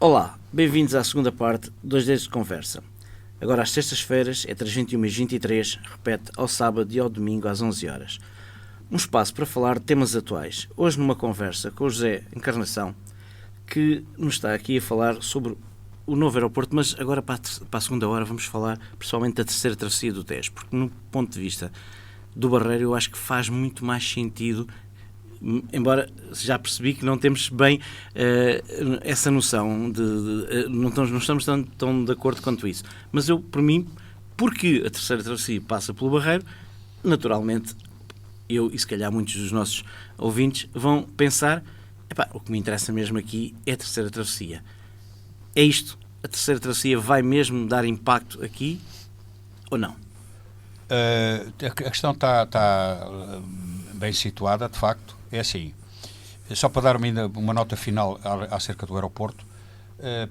Olá, bem-vindos à segunda parte, 2 Dedos de Conversa. Agora às sextas-feiras, entre as 21 e as 23, repete ao sábado e ao domingo às 11 horas. Um espaço para falar de temas atuais. Hoje numa conversa com o José Encarnação, que nos está aqui a falar sobre o novo aeroporto, mas agora para a segunda hora vamos falar principalmente da terceira travessia do Tejo, porque no ponto de vista do Barreiro eu acho que faz muito mais sentido, embora já percebi que não temos bem essa noção, não estamos tão de acordo quanto isso. Mas eu, por mim, porque a terceira travessia passa pelo Barreiro, naturalmente, eu e se calhar muitos dos nossos ouvintes vão pensar, o que me interessa mesmo aqui é a terceira travessia. É isto? A terceira travessia vai mesmo dar impacto aqui ou não? A questão está bem situada, de facto. É assim, só para dar ainda uma nota final acerca do aeroporto,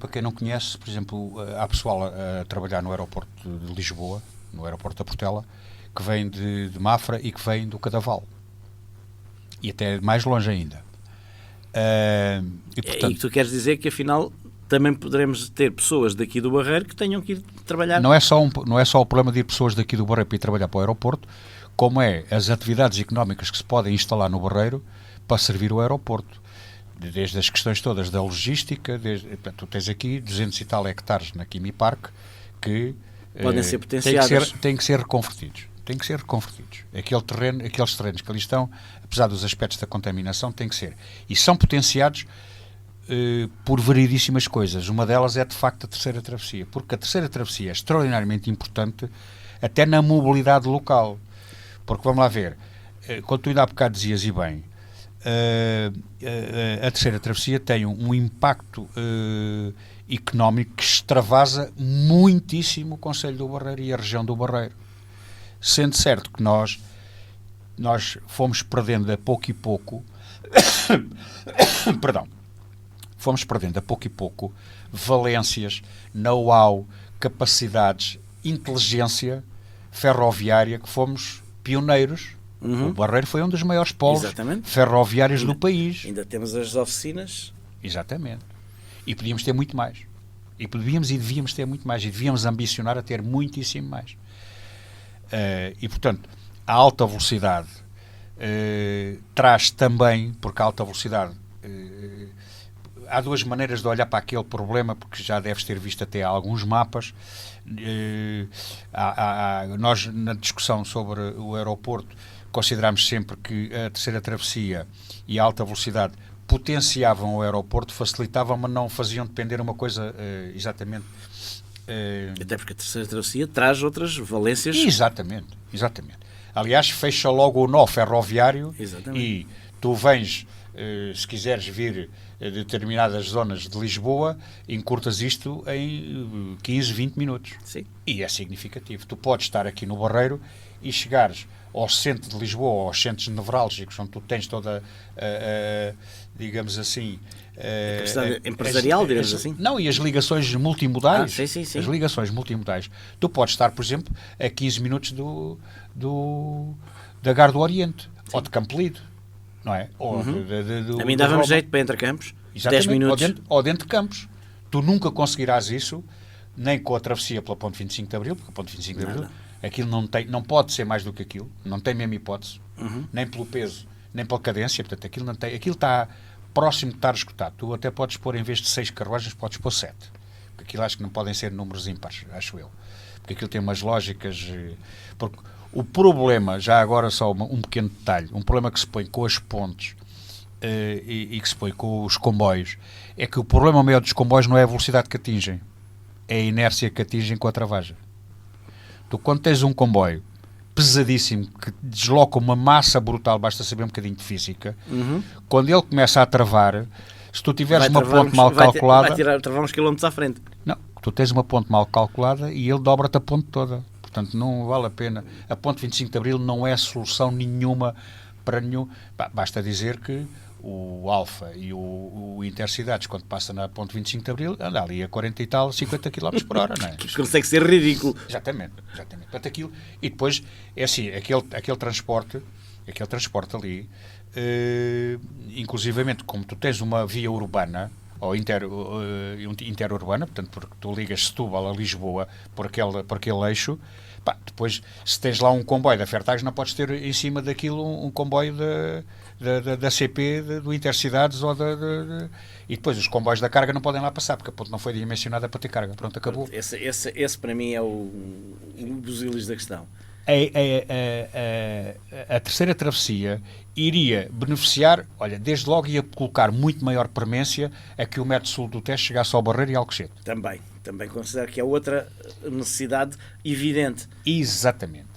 para quem não conhece, por exemplo, há pessoal a trabalhar no aeroporto de Lisboa, no aeroporto da Portela, que vem de Mafra e que vem do Cadaval. E até mais longe ainda. E tu queres dizer que afinal também poderemos ter pessoas daqui do Barreiro que tenham que ir trabalhar? Não é só o problema de ir pessoas daqui do Barreiro para ir trabalhar para o aeroporto, como é as atividades económicas que se podem instalar no Barreiro para servir o aeroporto. Desde as questões todas da logística, tu tens aqui 200 e tal hectares na Kimi Park que podem ser potenciados. Têm que ser reconvertidos. Aqueles terrenos que ali estão, apesar dos aspectos da contaminação, têm que ser. E são potenciados por variedíssimas coisas. Uma delas é, de facto, a terceira travessia. Porque a terceira travessia é extraordinariamente importante até na mobilidade local. Porque, vamos lá ver, quando tu ainda há bocado dizias, e bem, a terceira travessia tem um impacto económico que extravasa muitíssimo o Concelho do Barreiro e a região do Barreiro. Sendo certo que nós fomos perdendo a pouco e pouco fomos perdendo a pouco e pouco valências, know-how, capacidades, inteligência ferroviária, que fomos pioneiros. O Barreiro foi um dos maiores polos ferroviários do país. Ainda temos as oficinas. Exatamente. E podíamos ter muito mais. E devíamos ter muito mais. E devíamos ambicionar a ter muitíssimo mais. E, portanto, a alta velocidade traz também, porque a alta velocidade... há duas maneiras de olhar para aquele problema, porque já deves ter visto até alguns mapas. Nós, na discussão sobre o aeroporto, consideramos sempre que a terceira travessia e a alta velocidade potenciavam o aeroporto, facilitavam, mas não faziam depender uma coisa exatamente... Até porque a terceira travessia traz outras valências. Exatamente. Aliás, fecha logo o nó ferroviário. Exatamente. E tu vens, se quiseres vir a determinadas zonas de Lisboa, encurtas isto em 15, 20 minutos. Sim. E é significativo. Tu podes estar aqui no Barreiro e chegares ao centro de Lisboa, aos centros nevrálgicos, onde tu tens toda digamos assim... a capacidade empresarial, digamos assim. Não, e as ligações multimodais. Sim. As ligações multimodais. Tu podes estar, por exemplo, a 15 minutos da Gare do Oriente, sim, ou de Campolide, não é? Ou a mim dava-me jeito para entre Campos, 10 minutos. Ou dentro de Campos. Tu nunca conseguirás isso, nem com a travessia pela Ponte 25 de Abril, porque a Ponte 25 de Abril, aquilo não pode ser mais do que aquilo, não tem mesmo hipótese, nem pelo peso, nem pela cadência, portanto, aquilo está próximo de estar esgotado. Tu até podes pôr, em vez de 6 carruagens, podes pôr 7. Porque aquilo acho que não podem ser números ímpares, acho eu. Porque aquilo tem umas lógicas... Porque o problema, já agora só um pequeno detalhe, um problema que se põe com as pontes e que se põe com os comboios, é que o problema maior dos comboios não é a velocidade que atingem, é a inércia que atingem com a travagem. Tu, quando tens um comboio pesadíssimo, que desloca uma massa brutal, basta saber um bocadinho de física, quando ele começa a travar, se tu tiveres uma ponte mal calculada... Vai travar uns quilómetros à frente. Não, tu tens uma ponte mal calculada e ele dobra-te a ponte toda. Portanto, não vale a pena. A ponte 25 de Abril não é solução nenhuma para nenhum... Basta dizer que o Alfa e o Intercidades, quando passa na ponte 25 de Abril, anda ali a 40 e tal, 50 km por hora, não é? Consegue ser ridículo. Exatamente. Portanto, aquilo, e depois, é assim, aquele transporte ali, inclusivamente, como tu tens uma via urbana, ou interurbana, portanto, porque tu ligas Setúbal a Lisboa por aquele eixo. Pá, depois, se tens lá um comboio da Fertagem, não podes ter em cima daquilo um comboio da CP, do Intercidades, e depois os comboios da carga não podem lá passar, porque a ponte não foi dimensionada para ter carga. Pronto, acabou. Esse para mim é o busilis da questão. A terceira travessia iria beneficiar, olha, desde logo ia colocar muito maior premência a que o metro sul do Tejo chegasse ao Barreiro e ao Alcochete. Também considero que é outra necessidade evidente. Exatamente,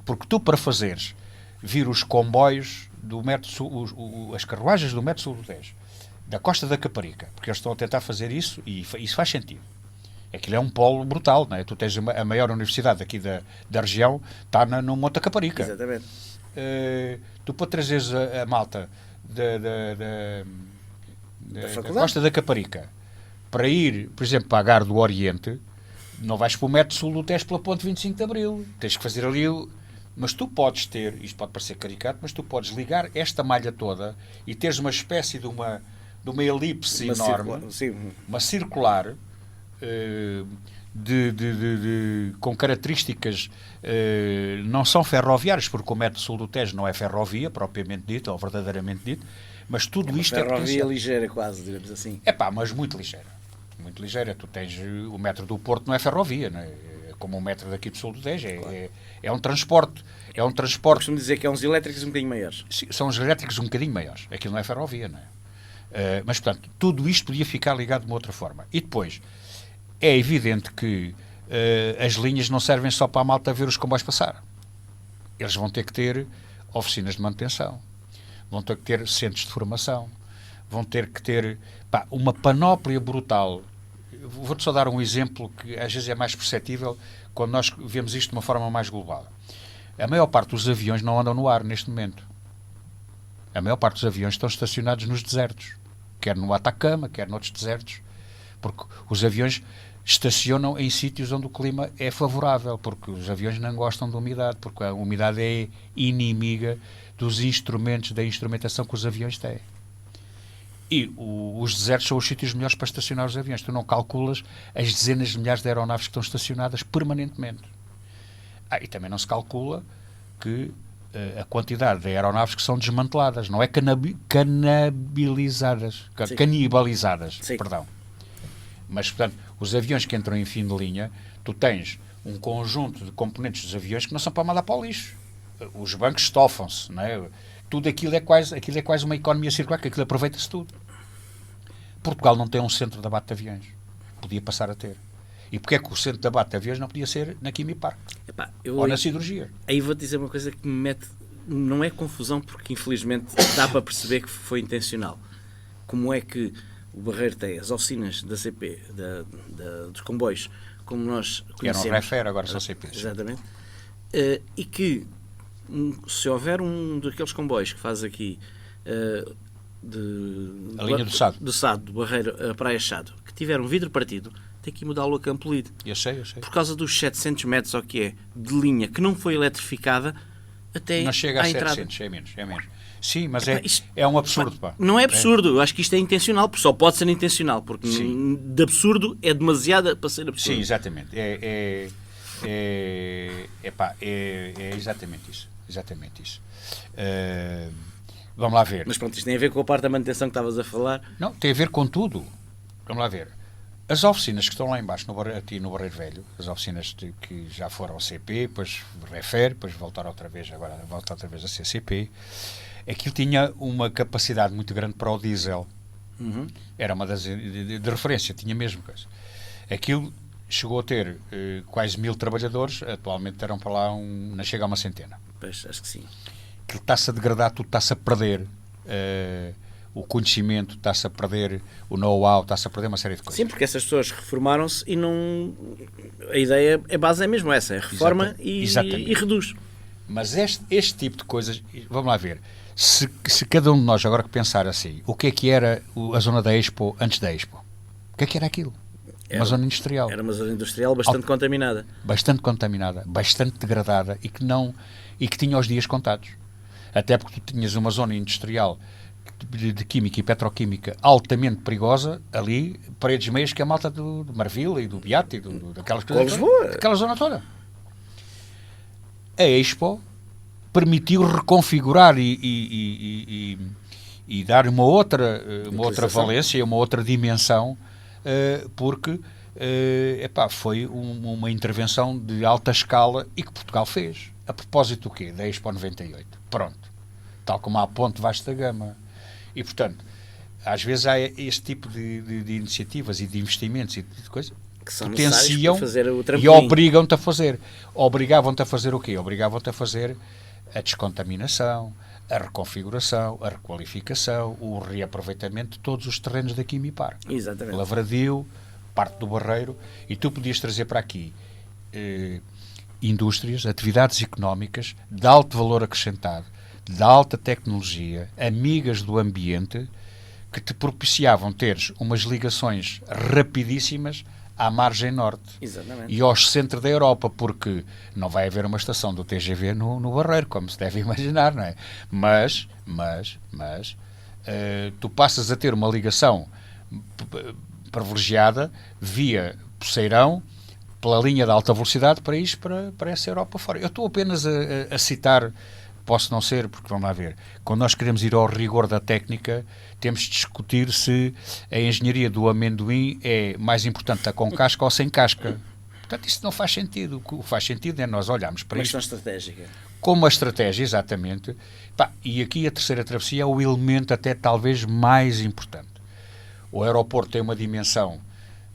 porque tu, para fazeres vir os comboios do metro sul, as carruagens do metro sul do Tejo, da Costa da Caparica, porque eles estão a tentar fazer isso e isso faz sentido. Aquilo é um polo brutal, não é? Tu tens a maior universidade aqui da região, está no Monte da Caparica. Exatamente. Tu, para trazeres a malta da Costa da Caparica para ir, por exemplo, para a Gar do Oriente, não vais para o metro sul do Tejo pela ponte 25 de Abril. Tens que fazer ali... Mas tu podes ter, isto pode parecer caricato, mas tu podes ligar esta malha toda e teres uma espécie de uma elipse enorme, uma circular, com características não são ferroviárias, porque o metro sul do Tejo não é ferrovia, propriamente dito, ou verdadeiramente dito, mas tudo isto é ferrovia ligeira quase, digamos assim. Mas muito ligeira. Muito ligeira. Tu tens o metro do Porto, não é ferrovia, não é? É como o metro daqui do sul do Tejo, é um transporte. É um transporte. Costumo dizer que é uns elétricos um bocadinho maiores. Sim, são uns elétricos um bocadinho maiores. Aquilo não é ferrovia, não é? Mas, portanto, tudo isto podia ficar ligado de uma outra forma. E depois, é evidente que as linhas não servem só para a malta ver os comboios passar. Eles vão ter que ter oficinas de manutenção, vão ter que ter centros de formação, vão ter que ter uma panóplia brutal. Vou-te só dar um exemplo que às vezes é mais perceptível quando nós vemos isto de uma forma mais global. A maior parte dos aviões não andam no ar neste momento. A maior parte dos aviões estão estacionados nos desertos, quer no Atacama, quer noutros desertos, porque os aviões estacionam em sítios onde o clima é favorável, porque os aviões não gostam de umidade, porque a umidade é inimiga dos instrumentos, da instrumentação que os aviões têm. E os desertos são os sítios melhores para estacionar os aviões. Tu não calculas as dezenas de milhares de aeronaves que estão estacionadas permanentemente. E também não se calcula que a quantidade de aeronaves que são desmanteladas, não é canibalizadas, Sim. Perdão. Mas, portanto, os aviões que entram em fim de linha, tu tens um conjunto de componentes dos aviões que não são para mandar para o lixo. Os bancos estofam-se, não é? Tudo aquilo é quase uma economia circular, que aquilo aproveita-se tudo. Portugal não tem um centro de abate de aviões. Podia passar a ter. E porquê é que o centro de abate de aviões não podia ser na Quimi Park? Ou na siderurgia? Aí vou-te dizer uma coisa que me mete... Não é confusão, porque infelizmente dá para perceber que foi intencional. Como é que o Barreiro tem as oficinas da CP, dos comboios, como nós conhecemos... Eram Refer, agora são CPs. Exatamente. E que, se houver um daqueles comboios que faz aqui... a linha do Sado. Do Sado, do Barreiro a Praia Chado, que tiver um vidro partido, tem que mudá-lo a Campo Lido. Eu sei. Por causa dos 700 metros, ou que é, de linha que não foi eletrificada, até não chega a 700, é menos. Sim, mas é um absurdo. Não é absurdo, eu acho que isto é intencional, porque só pode ser intencional, porque de absurdo é demasiado para ser absurdo. Sim, exatamente. É exatamente isso. Vamos lá ver. Mas pronto, isto tem a ver com a parte da manutenção que estavas a falar. Não, tem a ver com tudo. Vamos lá ver. As oficinas que estão lá embaixo, aqui no Barreiro Velho, as oficinas que já foram CP, depois Refer, depois voltaram outra vez a ser CP, aquilo tinha uma capacidade muito grande para o diesel. Uhum. Era uma das de referência, tinha mesmo coisa. Aquilo chegou a ter quase 1000 trabalhadores, atualmente terão para lá não chega a uma centena. Pois, acho que sim. Aquilo está-se a degradar, tudo está-se a perder. O conhecimento, está-se a perder o know-how, está-se a perder uma série de coisas. Sim, porque essas pessoas reformaram-se e não... A ideia, a base é mesmo essa, é reforma e reduz. Mas este tipo de coisas, vamos lá ver, se cada um de nós agora que pensar assim, o que era a zona da Expo antes da Expo? O que era aquilo? Uma zona industrial. Era uma zona industrial bastante contaminada. Bastante contaminada, bastante degradada e que tinha os dias contados. Até porque tu tinhas uma zona industrial de química e petroquímica altamente perigosa, ali, paredes meias, que é a malta do Marvila e do Beato e daquelas coisas. Daquela zona toda. A Expo permitiu reconfigurar e dar uma outra valência, uma outra dimensão, porque foi uma intervenção de alta escala e que Portugal fez. A propósito do quê? Da Expo 98. Pronto. Tal como há a Ponte Vasta Gama. E, portanto, às vezes há este tipo de iniciativas e de investimentos e de coisas que são potenciam fazer o e obrigam-te a fazer. Obrigavam-te a fazer o quê? Obrigavam-te a fazer a descontaminação, a reconfiguração, a requalificação, o reaproveitamento de todos os terrenos da Quimipar. Exatamente. Lavradio, parte do Barreiro, e tu podias trazer para aqui indústrias, atividades económicas de alto valor acrescentado, de alta tecnologia, amigas do ambiente, que te propiciavam teres umas ligações rapidíssimas à margem norte. Exatamente. E ao centro da Europa, porque não vai haver uma estação do TGV no Barreiro, como se deve imaginar, não é? Mas tu passas a ter uma ligação privilegiada via Poceirão, pela linha de alta velocidade para essa Europa fora. Eu estou apenas a citar, posso não ser, porque vamos lá ver, quando nós queremos ir ao rigor da técnica, temos de discutir se a engenharia do amendoim é mais importante a com casca ou sem casca. Portanto, isso não faz sentido. O que faz sentido é nós olharmos para isto estratégica. Como uma estratégia, exatamente. E aqui a terceira travessia é o elemento até talvez mais importante. O aeroporto tem uma dimensão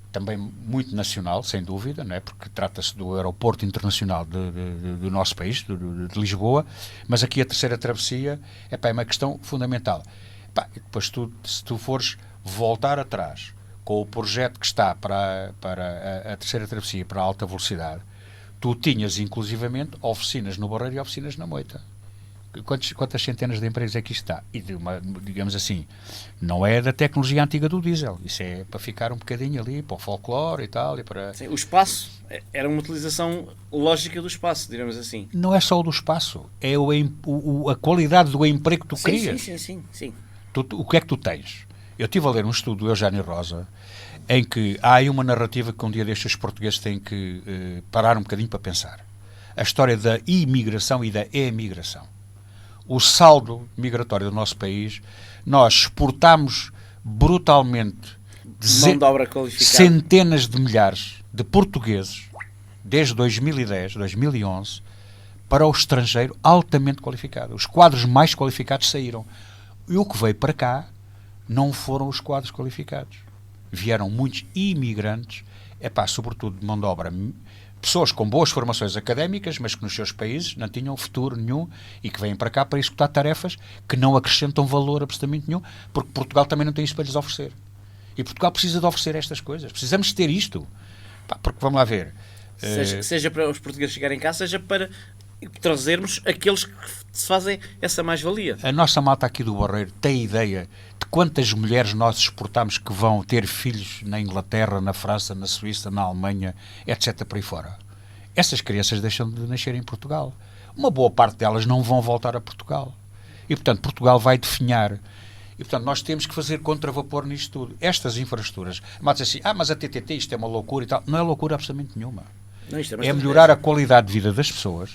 também muito nacional, sem dúvida, não é? Porque trata-se do aeroporto internacional do nosso país, de Lisboa, mas aqui a terceira travessia é uma questão fundamental. E depois, se tu fores voltar atrás com o projeto que está para a terceira travessia, para a alta velocidade, tu tinhas, inclusivamente, oficinas no Barreiro e oficinas na Moita. Quantas centenas de empregos é que isto está? E, digamos assim, não é da tecnologia antiga do diesel. Isso é para ficar um bocadinho ali, para o folclore e tal. E para... Sim, o espaço era uma utilização lógica do espaço, digamos assim. Não é só o do espaço, é a qualidade do emprego que tu crias. Sim. O que é que tu tens? Eu estive a ler um estudo do Eugénio Rosa, em que há aí uma narrativa que um dia destes portugueses têm que parar um bocadinho para pensar. A história da imigração e da emigração. O saldo migratório do nosso país, nós exportamos brutalmente mão de obra qualificada, centenas de milhares de portugueses, desde 2010, 2011, para o estrangeiro altamente qualificado. Os quadros mais qualificados saíram. E o que veio para cá não foram os quadros qualificados. Vieram muitos imigrantes, sobretudo de mão de obra, pessoas com boas formações académicas, mas que nos seus países não tinham futuro nenhum e que vêm para cá para executar tarefas que não acrescentam valor absolutamente nenhum, porque Portugal também não tem isso para lhes oferecer. E Portugal precisa de oferecer estas coisas. Precisamos ter isto. Porque, vamos lá ver... Seja para os portugueses chegarem cá, seja para trazermos aqueles que se fazem essa mais-valia. A nossa malta aqui do Barreiro tem ideia de quantas mulheres nós exportamos que vão ter filhos na Inglaterra, na França, na Suíça, na Alemanha, etc. por aí fora. Essas crianças deixam de nascer em Portugal. Uma boa parte delas não vão voltar a Portugal. E, portanto, Portugal vai definhar. E, portanto, nós temos que fazer contravapor nisto tudo. Estas infraestruturas. Mas assim, mas a TTT, isto é uma loucura e tal. Não é loucura absolutamente nenhuma. Não, isto é melhorar a qualidade de vida das pessoas,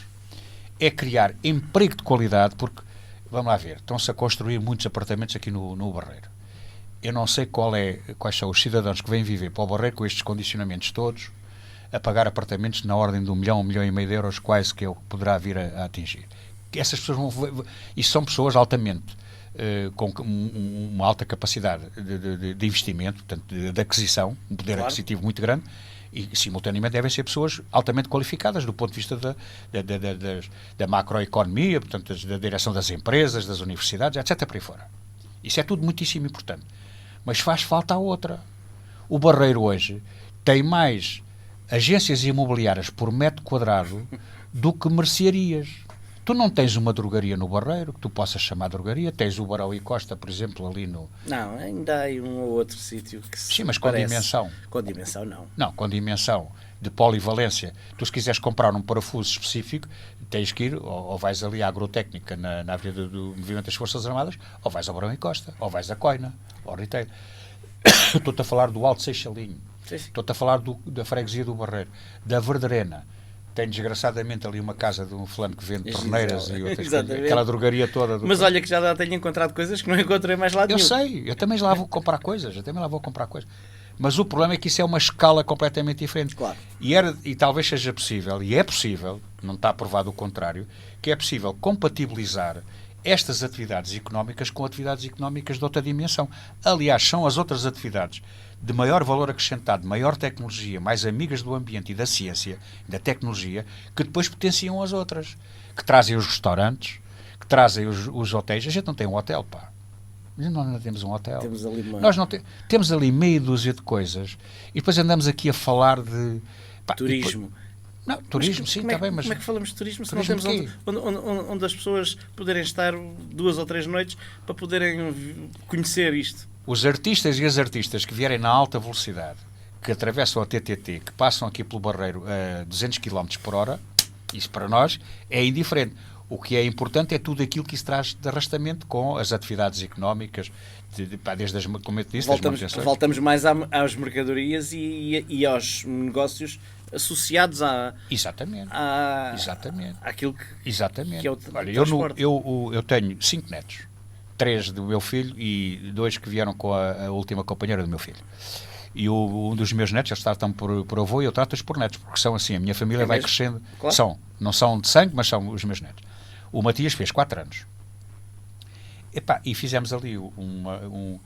é criar emprego de qualidade, porque, vamos lá ver, estão-se a construir muitos apartamentos aqui no Barreiro. Eu não sei quais são os cidadãos que vêm viver para o Barreiro com estes condicionamentos todos, a pagar apartamentos na ordem de 1 milhão, 1,5 milhão de euros, quase que é o que poderá vir a atingir. Essas pessoas vão... E são pessoas altamente... com uma alta capacidade de investimento, portanto, de aquisição, um poder aquisitivo muito grande, e simultaneamente devem ser pessoas altamente qualificadas do ponto de vista da macroeconomia, portanto, da direção das empresas, das universidades, etc. por aí fora. Isso é tudo muitíssimo importante. Mas faz falta a outra. O Barreiro hoje tem mais agências imobiliárias por metro quadrado do que mercearias. Tu não tens uma drogaria no Barreiro, que tu possas chamar drogaria. Tens o Barão e Costa, por exemplo, ali no... Não, ainda há um ou outro sítio que se... Sim, mas parece. Com dimensão. Com dimensão, não. Não, com dimensão. de polivalência. Tu, se quiseres comprar um parafuso específico, tens que ir, ou vais ali à agrotécnica na Avenida do Movimento das Forças Armadas, ou vais ao Brão e Costa, ou vais à Coina, ao Retail. Estou-te a falar do Alto Seixalinho, estou-te a falar da freguesia do Barreiro, da Verdarena. Tem desgraçadamente ali uma casa de um fulano que vende torneiras e outras coisas, aquela drogaria toda. Mas olha que já tenho encontrado coisas que não encontrei mais lá nenhum. Eu sei, eu também lá vou comprar coisas, Mas o problema é que isso é uma escala completamente diferente. Claro. E talvez seja possível, e é possível, não está provado o contrário, que é possível compatibilizar estas atividades económicas com atividades económicas de outra dimensão. Aliás, são as outras atividades de maior valor acrescentado, maior tecnologia, mais amigas do ambiente e da ciência, da tecnologia, que depois potenciam as outras. Que trazem os restaurantes, que trazem os hotéis. A gente não tem um hotel, pá. Nós não temos um hotel. Temos ali Nós não temos ali meia dúzia de coisas e depois andamos aqui a falar de... Pá, turismo. Não, turismo, sim, está bem, mas... Como é que falamos de turismo se não temos onde as pessoas poderem estar 2 ou 3 noites para poderem conhecer isto? Os artistas e as artistas que vierem na alta velocidade, que atravessam a TTT, que passam aqui pelo Barreiro a 200 km por hora, isso para nós é indiferente. O que é importante é tudo aquilo que isso traz de arrastamento com as atividades económicas, desde as, como eu disse, voltamos mais às mercadorias e aos negócios associados Exatamente. àquilo que é o Olha, transporte. eu tenho 5 netos. 3 do meu filho e 2 que vieram com a última companheira do meu filho. E um dos meus netos, eles tratam por avô e eu trato-os por netos, porque são assim, a minha família vai crescendo. Claro. Não são de sangue, mas são os meus netos. O Matias fez 4 anos. E fizemos ali um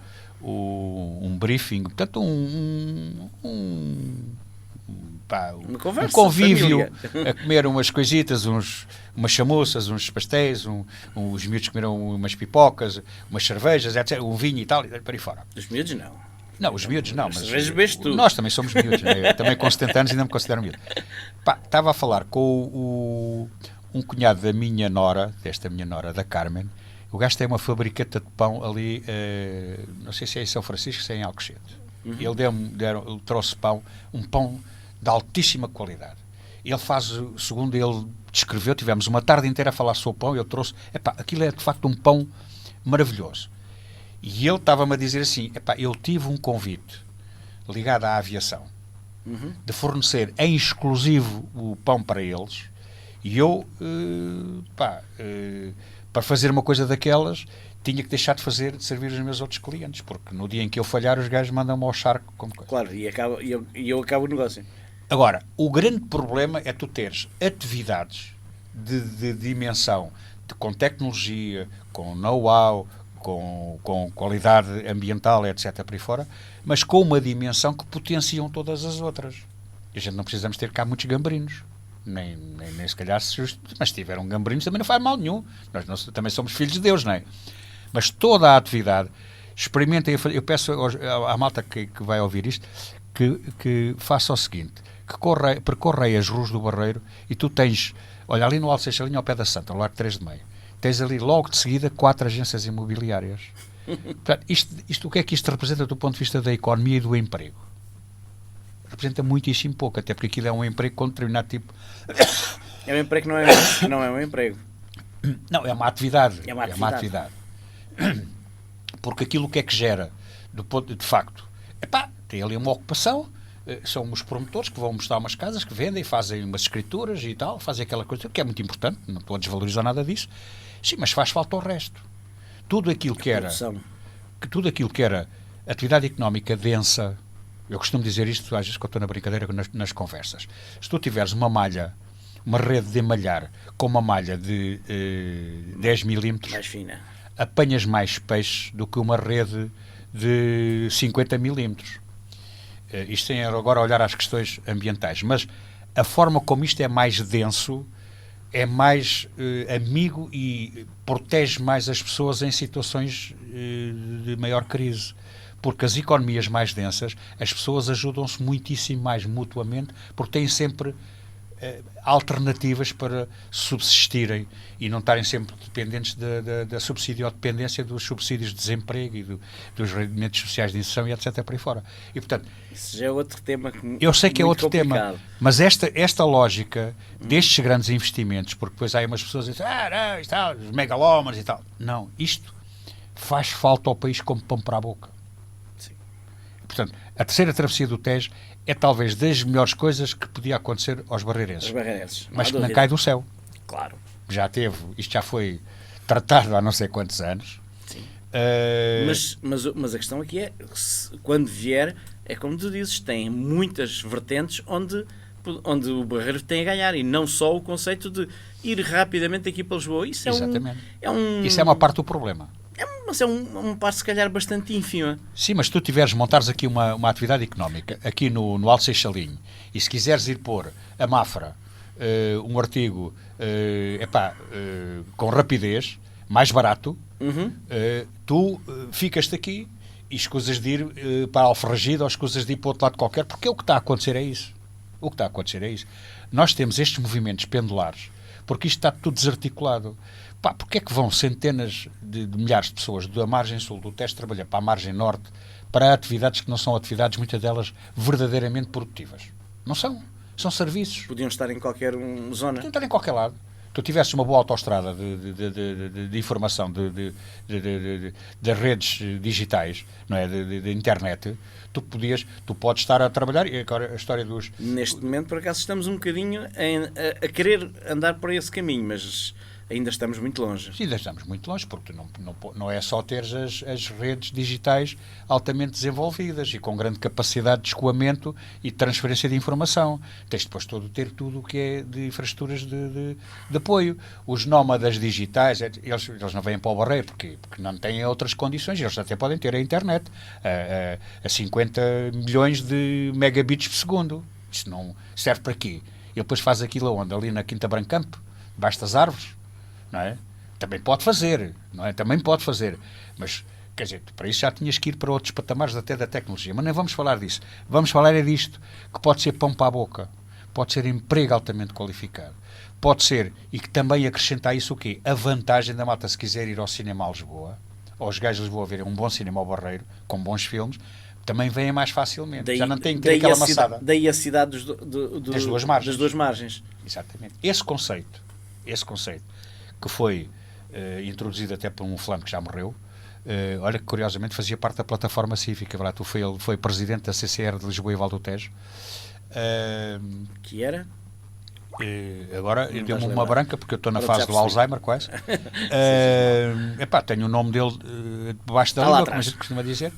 briefing, portanto uma conversa, um convívio, a comer umas coisitas, umas chamuças, uns pastéis, os miúdos comeram umas pipocas, umas cervejas, etc., um vinho e tal, e para aí fora. Os miúdos não. Não, os miúdos não, mas tu. Nós também somos miúdos, né? Eu também com 70 anos ainda me considero miúdo. Estava a falar com um cunhado da minha nora, da Carmen. O gajo tem uma fabricata de pão ali, não sei se é em São Francisco, se é em Alcochete. Ele trouxe pão, um pão de altíssima qualidade. Ele faz, segundo ele descreveu, tivemos uma tarde inteira a falar sobre o pão, e eu trouxe, aquilo é de facto um pão maravilhoso. E ele estava-me a dizer assim, eu tive um convite ligado à aviação, de fornecer em exclusivo o pão para eles, e eu, para fazer uma coisa daquelas, tinha que deixar de servir os meus outros clientes, porque no dia em que eu falhar, os gajos mandam-me ao charco como coisa. Claro, e eu acabo o negócio. Agora, o grande problema é tu teres atividades de dimensão, com tecnologia, com know-how, com qualidade ambiental, etc., por aí fora, mas com uma dimensão que potenciam todas as outras. E a gente não precisamos ter cá muitos gamberinos. Nem se calhar, mas se tiver um gambrinos também não faz mal nenhum. Nós também somos filhos de Deus, não é? Mas toda a atividade, experimentem, eu peço à malta que vai ouvir isto, que faça o seguinte, que percorra as ruas do Barreiro e tu tens, olha, ali no Alto Seixalinho, ao pé da Santa, ao Largo 3 de Maio, tens ali logo de seguida 4 agências imobiliárias. Portanto, isto, o que é que isto representa do ponto de vista da economia e do emprego? Representa muitíssimo pouco, até porque aquilo é um emprego com determinado tipo... É um emprego que não é um emprego. Não, é uma atividade. É uma atividade. Porque aquilo que é que gera, de facto, tem ali uma ocupação, são os promotores que vão mostrar umas casas, que vendem, fazem umas escrituras e tal, fazem aquela coisa, que é muito importante, não estou a desvalorizar nada disso. Sim, mas faz falta o resto. Tudo aquilo que era atividade económica densa. Eu costumo dizer isto, às vezes, quando estou na brincadeira nas conversas. Se tu tiveres uma rede de emalhar com uma malha de 10 milímetros, mais fina, apanhas mais peixe do que uma rede de 50 milímetros. Isto tem agora a olhar às questões ambientais, mas a forma como isto é mais denso, é mais amigo e protege mais as pessoas em situações de maior crise. Porque as economias mais densas, as pessoas ajudam-se muitíssimo mais mutuamente, porque têm sempre alternativas para subsistirem e não estarem sempre dependentes da subsídio-dependência dos subsídios de desemprego e dos rendimentos sociais de inserção e etc. por aí fora. E, portanto, isso já é outro tema. Eu sei que é outro complicado. tema, mas esta lógica destes grandes investimentos, porque depois há umas pessoas que dizem, não, isto está, os megalómanos e tal. Não, isto faz falta ao país como pão para a boca. Sim. Portanto, a terceira travessia do Tejo é talvez das melhores coisas que podia acontecer aos barreirenses. Mas que não cai do céu. Claro. Isto já foi tratado há não sei quantos anos. Sim. Mas a questão aqui é, quando vier, é como tu dizes, tem muitas vertentes onde o Barreiro tem a ganhar, e não só o conceito de ir rapidamente aqui para Lisboa. Isso Exatamente. Isso é uma parte do problema. Mas é um passo, se calhar, bastante ínfimo. Sim, mas se tu montares aqui uma atividade económica, aqui no Alto Seixalinho, e se quiseres ir pôr a Mafra, um artigo com rapidez, mais barato, tu ficas-te aqui e escusas de ir para a Alferragida ou escusas de ir para outro lado qualquer, porque o que está a acontecer é isso. Nós temos estes movimentos pendulares, porque isto está tudo desarticulado. Porque é que vão centenas de milhares de pessoas da margem sul do Tejo trabalhar para a margem norte, para atividades que não são atividades, muitas delas verdadeiramente produtivas? Não são. São serviços. Podiam estar em qualquer zona. Podiam estar em qualquer lado. Tu tivesses uma boa autoestrada de informação de redes digitais, não é? De internet, tu podes estar a trabalhar, e agora a história dos... Neste momento, por acaso, estamos um bocadinho a querer andar por esse caminho, mas ainda estamos muito longe. Sim, ainda estamos muito longe, porque não é só ter as redes digitais altamente desenvolvidas e com grande capacidade de escoamento e de transferência de informação. Tens depois ter tudo o que é de infraestruturas de apoio. Os nómadas digitais, eles não vêm para o Barreiro, porque não têm outras condições. Eles até podem ter a internet a 50 milhões de megabits por segundo. Isso não serve para quê? Ele depois faz aquilo onde? Ali na Quinta Brancampo, debaixo das árvores. Não é? Também pode fazer, não é? Mas, quer dizer, para isso já tinhas que ir para outros patamares até da tecnologia, mas não vamos falar disso. Vamos falar é disto, que pode ser pão para a boca, pode ser emprego altamente qualificado, pode ser, e que também acrescenta a isso o quê? A vantagem da malta, se quiser ir ao cinema a Lisboa, ou os gajos de Lisboa verem um bom cinema ao Barreiro, com bons filmes, também vêm mais facilmente. Já não tem que ter aquela maçada. Daí a cidade das duas margens. Exatamente. Esse conceito, que foi introduzido até por um fulano que já morreu, olha que curiosamente fazia parte da plataforma cívica. Ele foi presidente da CCR de Lisboa e Val do Tejo. Que era? Agora deu-me uma branca, porque eu estou na fase do Alzheimer, quase. Tenho o nome dele debaixo da língua, como a gente costuma dizer.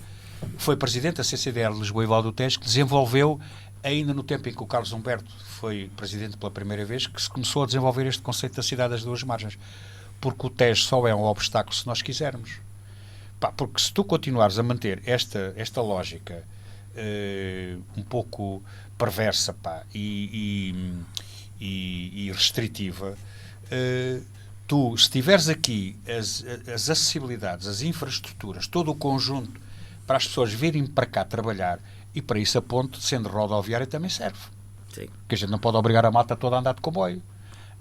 Foi presidente da CCDR de Lisboa e Val do Tejo, que desenvolveu, ainda no tempo em que o Carlos Humberto foi presidente pela primeira vez, que se começou a desenvolver este conceito da cidade das duas margens. Porque o Tejo só é um obstáculo se nós quisermos. Porque se tu continuares a manter esta lógica um pouco perversa e restritiva, tu, se tiveres aqui as acessibilidades, as infraestruturas, todo o conjunto para as pessoas virem para cá trabalhar, e para isso a ponte, sendo rodoviária, também serve. Sim. Porque a gente não pode obrigar a malta toda a andar de comboio.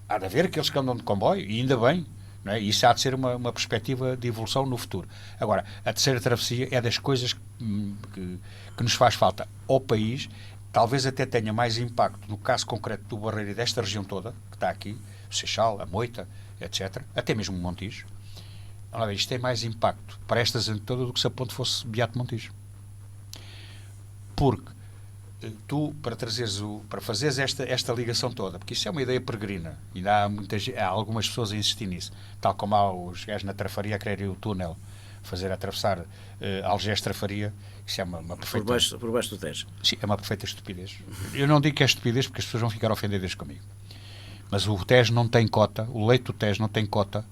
Há de haver aqueles que andam de comboio, e ainda bem. Não é? Isso há de ser uma perspectiva de evolução no futuro. Agora, a terceira travessia é das coisas que nos faz falta ao país. Talvez até tenha mais impacto no caso concreto do Barreiro e desta região toda, que está aqui, o Seixal, a Moita, etc., até mesmo o Montijo. Isto tem mais impacto para esta gente toda do que se a ponte fosse Beato Montijo. Porque tu, para fazeres esta ligação toda, porque isso é uma ideia peregrina, e há algumas pessoas a insistir nisso, tal como há os gajos na Trafaria a quererem o túnel, atravessar Algés-Trafaria, isso é uma perfeita... Por baixo do Tejo. Sim, é uma perfeita estupidez. Eu não digo que é estupidez porque as pessoas vão ficar ofendidas comigo. Mas o Tejo não tem cota, o leito do Tejo não tem cota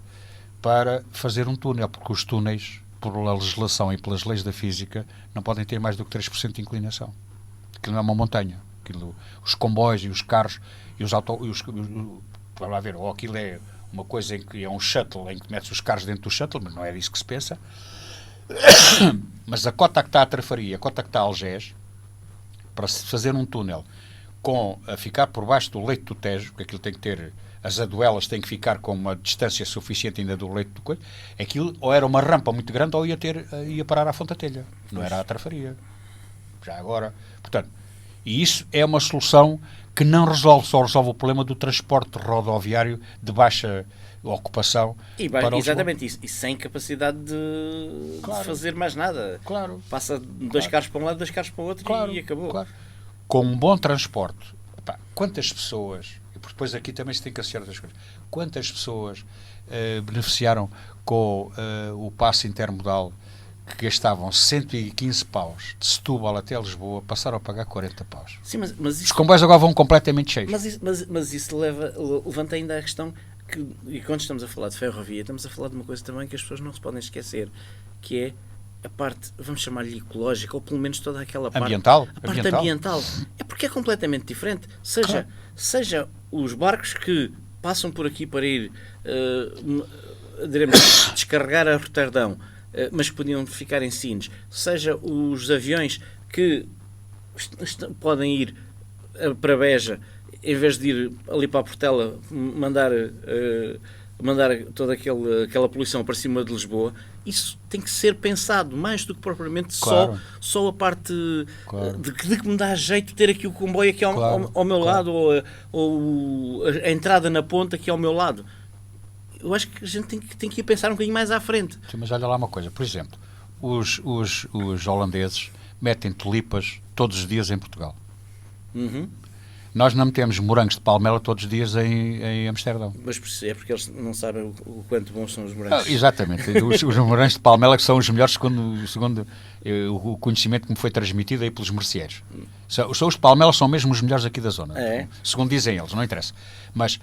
para fazer um túnel, porque os túneis, por legislação e pelas leis da física, não podem ter mais do que 3% de inclinação. Aquilo não é uma montanha. Os comboios e os carros e os vamos lá ver, ou aquilo é uma coisa em que é um shuttle, em que metes os carros dentro do shuttle, mas não é disso que se pensa. Mas a cota que está a Trafaria, a cota que está a Algés, para se fazer um túnel a ficar por baixo do leito do Tejo, porque aquilo tem que ter, as aduelas têm que ficar com uma distância suficiente ainda do leito do coelho, aquilo ou era uma rampa muito grande ou ia parar à Fonte Telha, não era à Trafaria. Já agora, portanto, e isso é uma solução que não resolve, só resolve o problema do transporte rodoviário de baixa ocupação. Exatamente isso. E sem capacidade de fazer mais nada. Claro. Passa dois carros para um lado, dois carros para o outro e acabou. Claro. Com um bom transporte, quantas pessoas, e depois aqui também se tem que associar outras coisas, quantas pessoas beneficiaram com o passe intermodal, que gastavam 115 paus de Setúbal até Lisboa, passaram a pagar 40 paus. Sim, mas isso, os comboios agora vão completamente cheios. Mas isso levanta ainda a questão que, e quando estamos a falar de ferrovia, estamos a falar de uma coisa também que as pessoas não se podem esquecer, que é a parte, vamos chamar-lhe ecológica, ou pelo menos toda aquela parte ambiental. A parte ambiental. É porque é completamente diferente. Seja os barcos que passam por aqui para ir diremos, descarregar a Roterdão, mas que podiam ficar em Sines, seja os aviões que podem ir para Beja, em vez de ir ali para a Portela, mandar toda aquela poluição para cima de Lisboa, isso tem que ser pensado mais do que propriamente só a parte de que me dá jeito de ter aqui o comboio aqui ao meu lado, ou a entrada na ponta aqui ao meu lado. Eu acho que a gente tem que ir pensar um bocadinho mais à frente. Sim, mas olha lá uma coisa, por exemplo, os holandeses metem tulipas todos os dias em Portugal. Uhum. Nós não metemos morangos de palmela todos os dias em Amsterdão. Mas é porque eles não sabem o quanto bons são os morangos. Exatamente. Os morangos de palmela que são os melhores segundo o conhecimento que me foi transmitido aí pelos merceeiros. Os palmelas são mesmo os melhores aqui da zona. Segundo dizem eles, não interessa. Mas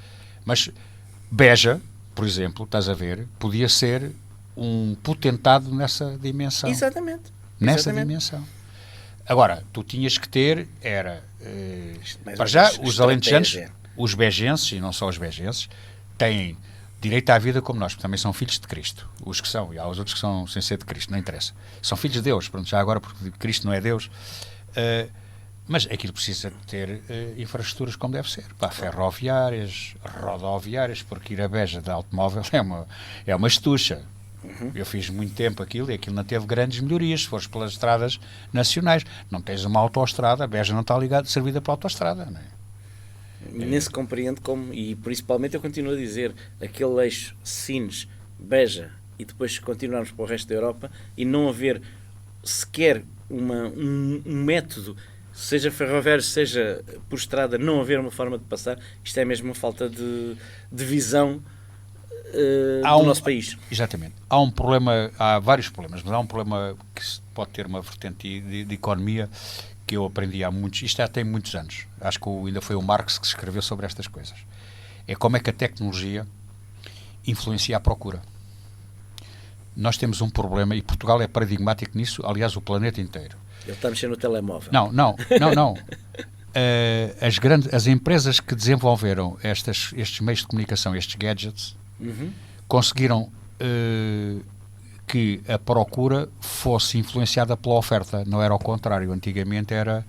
Beja, por exemplo, estás a ver, podia ser um potentado nessa dimensão. Exatamente. Nessa dimensão. Agora, tu tinhas que ter, para já, os alentejanos, os begenses, e não só os begenses, têm direito à vida como nós, porque também são filhos de Cristo. Os que são, e há os outros que são sem ser de Cristo, não interessa. São filhos de Deus, pronto, já agora, porque Cristo não é Deus. Mas aquilo precisa ter infraestruturas como deve ser. Ferroviárias, rodoviárias, porque ir a Beja de automóvel é uma estucha. Uhum. Eu fiz muito tempo aquilo e aquilo não teve grandes melhorias, se fores pelas estradas nacionais. Não tens uma autoestrada, a Beja não está servida para a autoestrada. Não é? Nem se compreende como, e principalmente eu continuo a dizer, aquele eixo Sines, Beja, e depois continuarmos para o resto da Europa e não haver sequer um método, seja ferroviário, seja por estrada, não haver uma forma de passar, isto é mesmo uma falta de visão do nosso país. Exatamente. Há vários problemas, mas há um problema que pode ter uma vertente de economia que eu aprendi há muitos, isto já tem muitos anos, acho que ainda foi o Marx que escreveu sobre estas coisas. É como é que a tecnologia influencia a procura. Nós temos um problema, e Portugal é paradigmático nisso, aliás o planeta inteiro. Ele está mexendo no telemóvel. Não. As empresas que desenvolveram estes meios de comunicação, estes gadgets, conseguiram que a procura fosse influenciada pela oferta, não era ao contrário. Antigamente era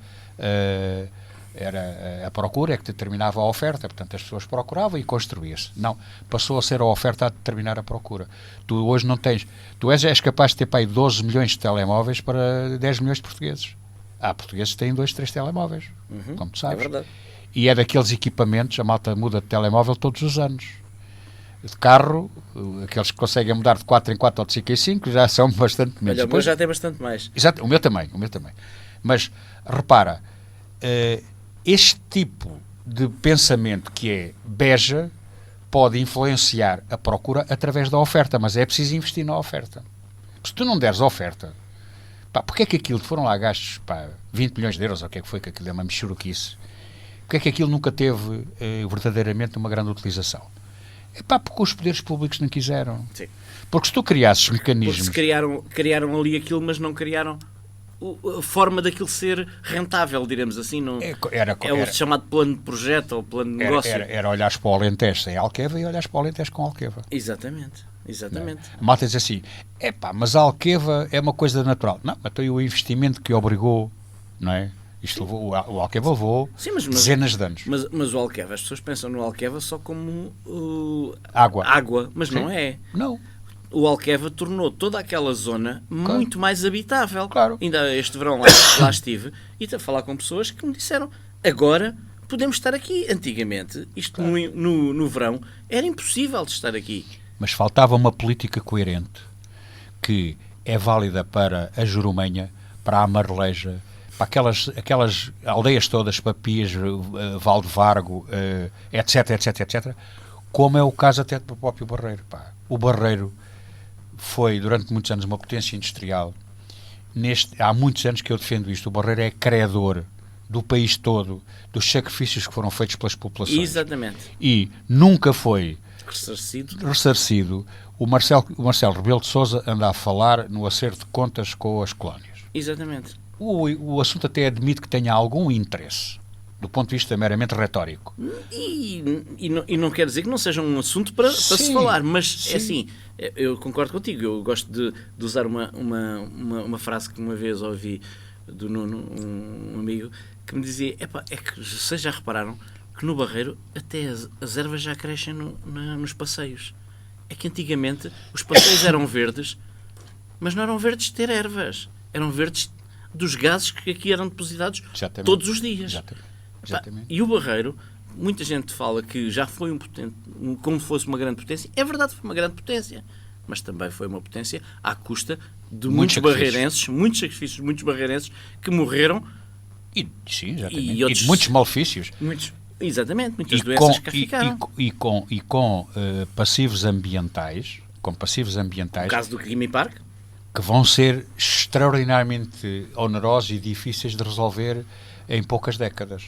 a procura que determinava a oferta, portanto as pessoas procuravam e construía-se. Não, passou a ser a oferta a determinar a procura. Tu hoje não tens, és capaz de ter para aí 12 milhões de telemóveis para 10 milhões de portugueses. Há portugueses que têm 2, 3 telemóveis, como tu sabes. É verdade. E é daqueles equipamentos, a malta muda de telemóvel todos os anos. De carro, aqueles que conseguem mudar de 4 em 4 ou de 5 em 5 já são bastante menos. Olha, o meu já tem bastante mais. Exato, o meu também. Mas, repara, este tipo de pensamento que é Beja pode influenciar a procura através da oferta, mas é preciso investir na oferta. Se tu não deres oferta, porque é que aquilo, foram lá gastos 20 milhões de euros, ou o que é que foi, que aquilo é uma mexuruquice, porque é que aquilo nunca teve verdadeiramente uma grande utilização? Porque os poderes públicos não quiseram. Sim. Porque se tu criasses mecanismos... Porque criaram ali aquilo, mas não criaram a forma daquilo ser rentável, diremos assim. Não, o chamado plano de projeto ou plano de negócio. Era olhares para o Alentejo sem Alqueva e olhares para o Alentejo com Alqueva. Exatamente. A malta diz assim, mas a Alqueva é uma coisa natural. Não, então o investimento que obrigou, não é? Isto levou, o Alqueva levou dezenas de anos. Mas o Alqueva, as pessoas pensam no Alqueva só como água, mas sim. Não é. Não. O Alqueva tornou toda aquela zona muito mais habitável. Claro. Ainda este verão lá estive e estive a falar com pessoas que me disseram agora podemos estar aqui. Antigamente, isto no verão, era impossível de estar aqui. Mas faltava uma política coerente que é válida para a Jurumenha, para a Marleja, para aquelas aldeias todas, Papias, Valdevargo, etc, etc, etc, como é o caso até do próprio Barreiro. O Barreiro foi, durante muitos anos, uma potência industrial. Há muitos anos que eu defendo isto. O Barreiro é credor do país todo, dos sacrifícios que foram feitos pelas populações. Exatamente. E nunca foi ressarcido. O Marcelo Rebelo de Sousa anda a falar no acerto de contas com as colónias. Exatamente. O assunto até admite que tenha algum interesse, do ponto de vista meramente retórico. E não quer dizer que não seja um assunto para se falar, mas é assim, eu concordo contigo, eu gosto de usar uma frase que uma vez ouvi do Nuno, um amigo, que me dizia, é que vocês já repararam que no Barreiro até as ervas já crescem nos passeios. É que antigamente os passeios eram verdes, mas não eram verdes de ter ervas, eram verdes dos gases que aqui eram depositados todos os dias. Exatamente. E o Barreiro, muita gente fala que já foi como se fosse uma grande potência. É verdade, foi uma grande potência, mas também foi uma potência à custa de muitos barreirenses, muitos sacrifícios, muitos barreirenses que morreram. E de muitos malefícios. Exatamente, muitas doenças que ficaram. E com passivos ambientais, No caso do Grimy Park, que vão ser extraordinariamente onerosos e difíceis de resolver em poucas décadas.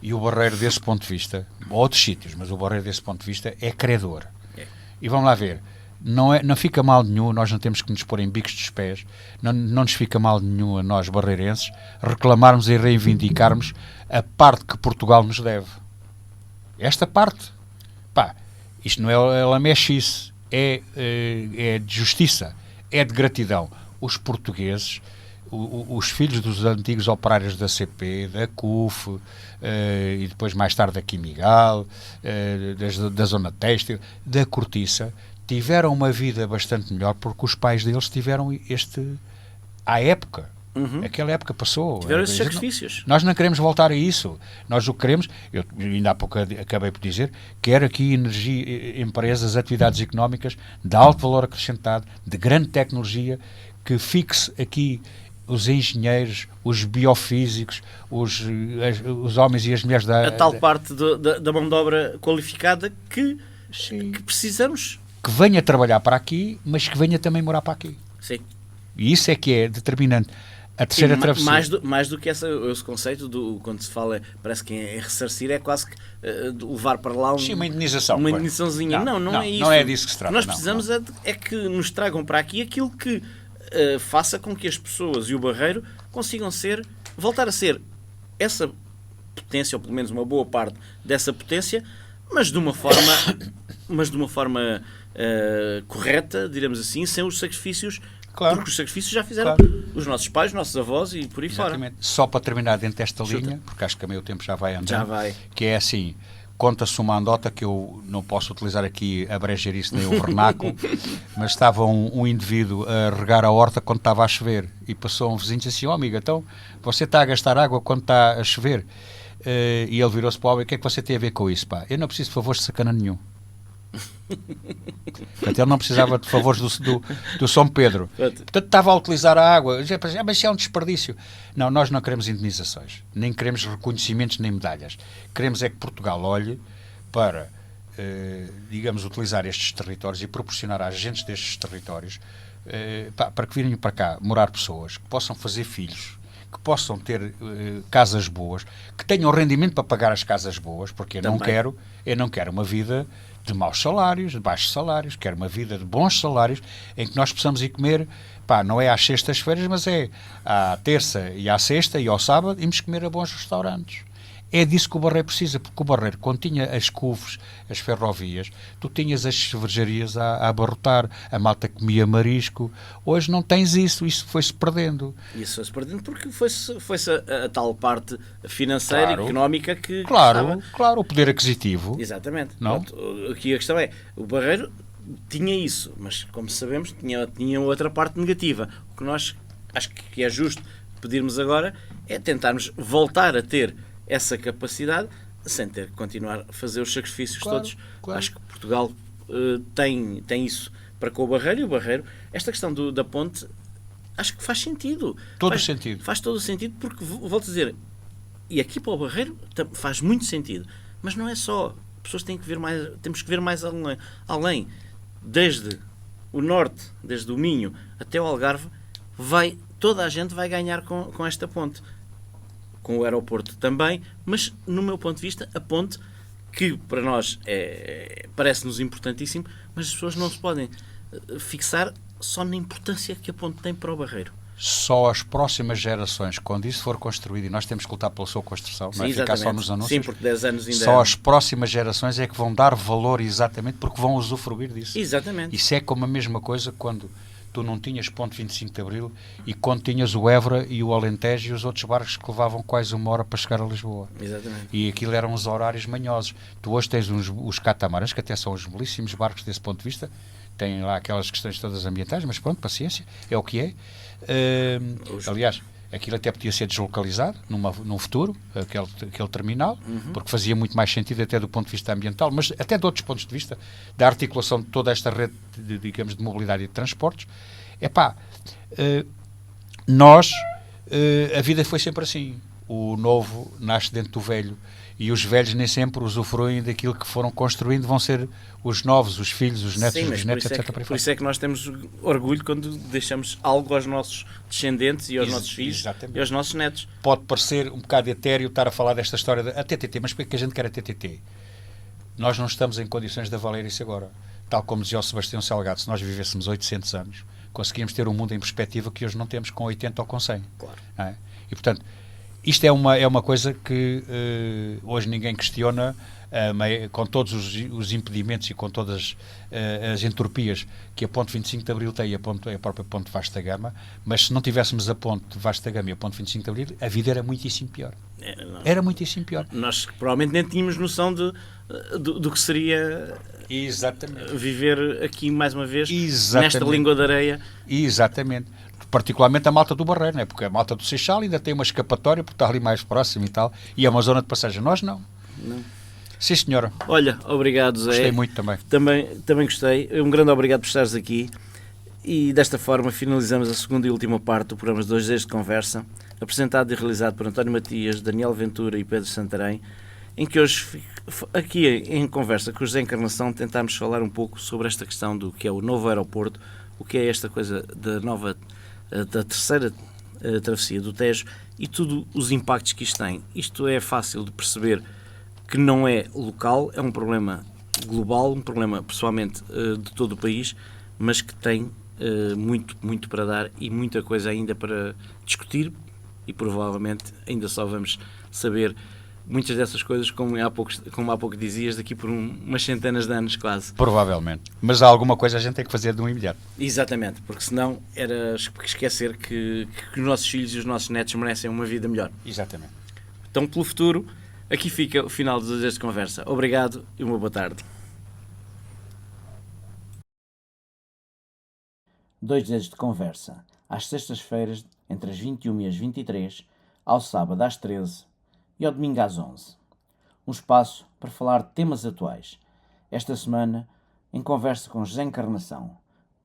E o Barreiro, desse ponto de vista, outros sítios, mas o Barreiro, desse ponto de vista, é credor. E vamos lá ver, não fica mal nenhum, nós não temos que nos pôr em bicos dos pés, não nos fica mal nenhum a nós barreirenses reclamarmos e reivindicarmos a parte que Portugal nos deve. Esta parte, isto não é lamechice, é de justiça, é de gratidão. Os portugueses, os filhos dos antigos operários da CP, da CUF, e depois mais tarde da Quimigal, da Zona Têxtil, da Cortiça, tiveram uma vida bastante melhor porque os pais deles tiveram à época. Aquela época passou. Tiveram esses sacrifícios. Nós não queremos voltar a isso. Nós o que queremos, eu ainda há pouco acabei por dizer, quer aqui empresas, atividades económicas de alto valor acrescentado, de grande tecnologia, que fixe aqui os engenheiros, os biofísicos, os homens e as mulheres a tal parte da mão de obra qualificada que precisamos. Que venha trabalhar para aqui, mas que venha também morar para aqui. Sim. E isso é que é determinante. A terceira travessia. Mais do que esse conceito, quando se fala, parece que é ressarcir, é quase que levar para lá uma indenização. Uma indenizaçãozinha. Não é isso. Não é disso que se trata. Nós precisamos é que nos tragam para aqui aquilo que faça com que as pessoas e o Barreiro consigam voltar a ser essa potência, ou pelo menos uma boa parte dessa potência, mas de uma forma correta, diremos assim, sem os sacrifícios. Claro. Porque os sacrifícios já fizeram os nossos pais, os nossos avós e por aí Exatamente. Fora. Só para terminar dentro desta linha, porque acho que o meu tempo já vai andando, já vai. Que é assim, conta-se uma anedota que eu não posso utilizar aqui, abreger isso nem o vernáculo, mas estava um indivíduo a regar a horta quando estava a chover e passou um vizinho e disse assim, amigo, então você está a gastar água quando está a chover? E ele virou-se para o homem, o que é que você tem a ver com isso? Eu não preciso de favores de sacana nenhum. Portanto, ele não precisava de favores do São Pedro. Portanto, estava a utilizar a água. Mas isso é um desperdício. Não, nós não queremos indenizações, nem queremos reconhecimentos, nem medalhas. Queremos é que Portugal olhe para, digamos, utilizar estes territórios e proporcionar às gentes destes territórios para que virem para cá morar pessoas que possam fazer filhos, que possam ter casas boas, que tenham rendimento para pagar as casas boas, porque eu não quero uma vida de maus salários, de baixos salários, quero uma vida de bons salários, em que nós possamos ir comer, não é às sextas-feiras, mas é à terça e à sexta e ao sábado, irmos comer a bons restaurantes. É disso que o Barreiro precisa, porque o Barreiro, quando tinha as CUFs, as ferrovias, tu tinhas as cervejarias a abarrotar, a malta comia marisco. Hoje não tens isso foi-se perdendo. Isso foi-se perdendo porque foi-se a tal parte financeira e económica que Claro, o poder aquisitivo. Exatamente. Não? Pronto, aqui a questão é, o Barreiro tinha isso, mas como sabemos, tinha outra parte negativa. O que nós acho que é justo pedirmos agora é tentarmos voltar a ter essa capacidade sem ter que continuar a fazer os sacrifícios todos. Claro. Acho que Portugal tem isso para com o Barreiro, e o Barreiro, esta questão da ponte, acho que faz sentido. Faz todo o sentido, porque, volto a dizer, e aqui para o Barreiro faz muito sentido, mas não é só. As pessoas têm que ver mais, temos que ver mais além. Desde o norte, desde o Minho até o Algarve, toda a gente vai ganhar com esta ponte. Com o aeroporto também, mas no meu ponto de vista, a ponte, que para nós parece-nos importantíssimo, mas as pessoas não se podem fixar só na importância que a ponte tem para o Barreiro. Só as próximas gerações, quando isso for construído, e nós temos que lutar pela sua construção, não é ficar só nos anúncios. Sim, porque 10 anos ainda só as próximas gerações é que vão dar valor exatamente porque vão usufruir disso. Exatamente. Isso é como a mesma coisa quando tu não tinhas ponte 25 de Abril e quando tinhas o Évora e o Alentejo e os outros barcos que levavam quase 1 hora para chegar a Lisboa. Exatamente. E aquilo eram os horários manhosos. Tu hoje tens os catamarãs, que até são os belíssimos barcos desse ponto de vista, têm lá aquelas questões todas ambientais, mas pronto, paciência, é o que é. Aliás, aquilo até podia ser deslocalizado num futuro, aquele terminal, porque fazia muito mais sentido até do ponto de vista ambiental, mas até de outros pontos de vista, da articulação de toda esta rede, digamos, de mobilidade e de transportes. A vida foi sempre assim. O novo nasce dentro do velho e os velhos nem sempre usufruem daquilo que foram construindo, vão ser os novos, os filhos, os netos, os bisnetos, etc. Por isso é que nós temos orgulho quando deixamos algo aos nossos descendentes e aos nossos filhos e aos nossos netos. Pode parecer um bocado etéreo estar a falar desta história da TTT, mas por que a gente quer a TTT? Nós não estamos em condições de avaliar isso agora. Tal como dizia o Sebastião Salgado, se nós vivêssemos 800 anos, conseguíamos ter um mundo em perspectiva que hoje não temos com 80 ou com 100. Claro. Não é? E, portanto, isto é uma coisa que hoje ninguém questiona, com todos os impedimentos e com todas as entropias que a ponte 25 de Abril tem e a própria ponte Vasta Gama, mas se não tivéssemos a ponte Vasta Gama e a ponte 25 de Abril, a vida era muitíssimo pior. Era muitíssimo pior. Nós provavelmente nem tínhamos noção do que seria viver aqui mais uma vez nesta língua de areia. Exatamente. Particularmente a malta do Barreiro, não é? Porque a malta do Seixal ainda tem uma escapatória porque está ali mais próximo e tal, e é uma zona de passagem. Nós não. Sim, senhora. Olha, obrigado, Zé. Gostei muito também. Também gostei. Um grande obrigado por estares aqui. E desta forma finalizamos a segunda e última parte do programa 2 Dias de Conversa, apresentado e realizado por António Matias, Daniel Ventura e Pedro Santarém, em que hoje, aqui em conversa com o José Encarnação, tentámos falar um pouco sobre esta questão do que é o novo aeroporto, o que é esta coisa da terceira travessia do Tejo e todos os impactos que isto tem. Isto é fácil de perceber que não é local, é um problema global, um problema pessoalmente de todo o país, mas que tem muito para dar e muita coisa ainda para discutir e provavelmente ainda só vamos saber muitas dessas coisas, como há pouco dizias, daqui por umas centenas de anos quase. Provavelmente. Mas há alguma coisa a gente tem que fazer de um imediato. Exatamente, porque senão era esquecer que os nossos filhos e os nossos netos merecem uma vida melhor. Exatamente. Então, pelo futuro, aqui fica o final desta conversa. Obrigado e uma boa tarde. 2 Dias de Conversa, às sextas-feiras, entre as 21 e as 23, ao sábado às 13 e ao domingo às 11. Um espaço para falar de temas atuais. Esta semana, em conversa com José Encarnação,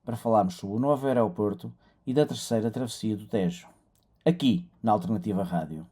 para falarmos sobre o novo aeroporto e da terceira travessia do Tejo. Aqui, na Alternativa Rádio.